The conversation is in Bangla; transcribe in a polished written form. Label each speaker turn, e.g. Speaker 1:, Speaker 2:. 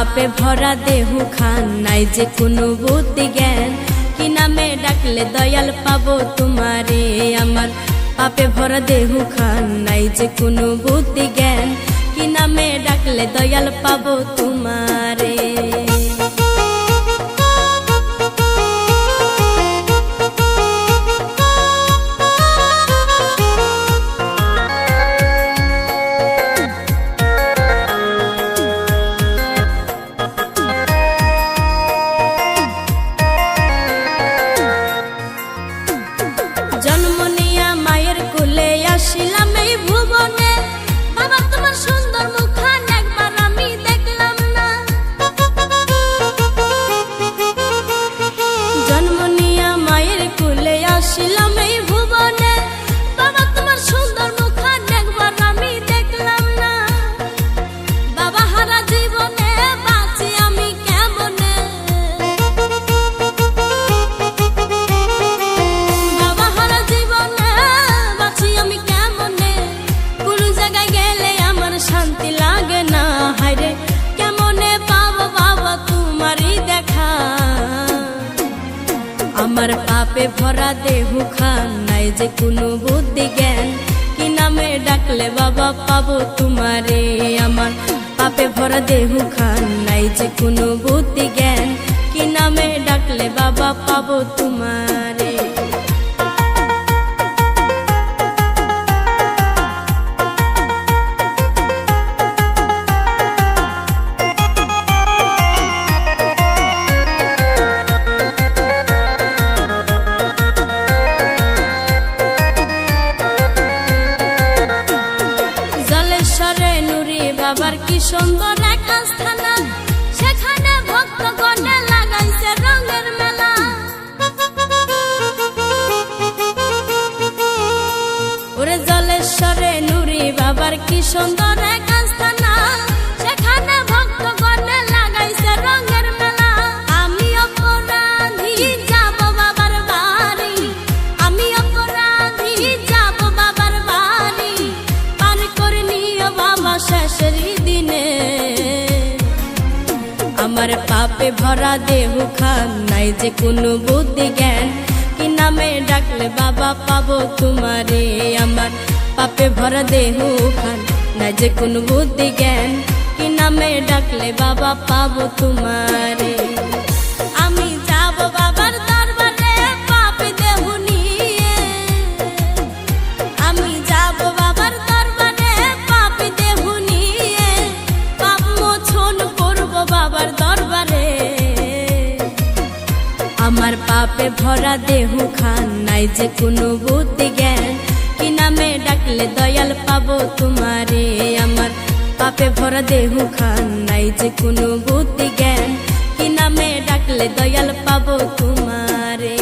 Speaker 1: पापे भरा देहु खान नाई जे कोनो बुद्धि ज्ञान कि नामे डाकले दयाल पाबो तुम्हारे आमार पापे भरा देहु खान नाई जे कोनो बुद्धि ज्ञान कि नामे डाकले दयाल पाबो तुम्हारे। जन्म निया मायर कुले आशिलाम এই ভুবনে বাবা তোমার সুন্দর মুখখান একবার আমি দেখলাম না। জন্ম নিয়া মায়ের কুলে আশিলাম এই ভুবনে বাবা তোমার সুন্দর মুখখান একবার আমি দেখলাম না। বাবা হারা জীবনে বাঁচি আমি কেমনে, বাবা হারা জীবনে বাঁচি আমি কেমনে, কোন জায়গায় গেলে আমার শান্তি লাগে না। হায়রে কেমনে পাবো বাবা তোমারই দেখা, আমার পাপে ভরা দেহু খান নাই যে কোনো বুদ্ধি জ্ঞান কি নামে ডাকলে বাবা পাবো তোমারে। আমার পাপে ভরা দেহু খান নাই যে কোনো বুদ্ধি জ্ঞান কি নামে ডাকলে বাবা পাবো তোমারে। জলেশ্বরে নুরি বাবার কি সুন্দর এক আস্থানা, সেখানে ভক্তগণে লাগাইছে রঙের মেলা। ওরে জলেশ্বরে নুরি বাবার কি সুন্দর এক আস্থানা, সেখানে ভক্তগণে লাগাইছে রঙের মেলা। আমি অপরাধী যাব বাবার বাড়ি, আমি অপরাধী যাব বাবার বাড়ি, পার করে নিও বাবা শেষের দিনে। আমার পাপে ভরা দেহু খান নাই যে কোনো বুদ্ধি জ্ঞান কি নামে ডাকলে বাবা পাবো তোমারে। আমার পাপে ভরা দেহু খান নাই যে কোনো বুদ্ধি জ্ঞান কি নামে ডাকলে বাবা পাবো তোমারে। আমি যাব বাবার দরবারে পাপে দেহু নিয়ে, আমি যাব বাবার দরবারে পাপে দেহু নিয়ে, পাপ মোচন করব বাবার দরবারে। আমার পাপে ভরা দেহু খান নাই যে কোনো বুদ্ধি জ্ঞান কি নামে ডাকলে দয়াল পাবো তোমারে। আমার পাপে ভরা দেহু খান নাই যে কোনো বুদ্ধি জ্ঞান কি নামে ডাকলে দয়াল পাবো তোমারে।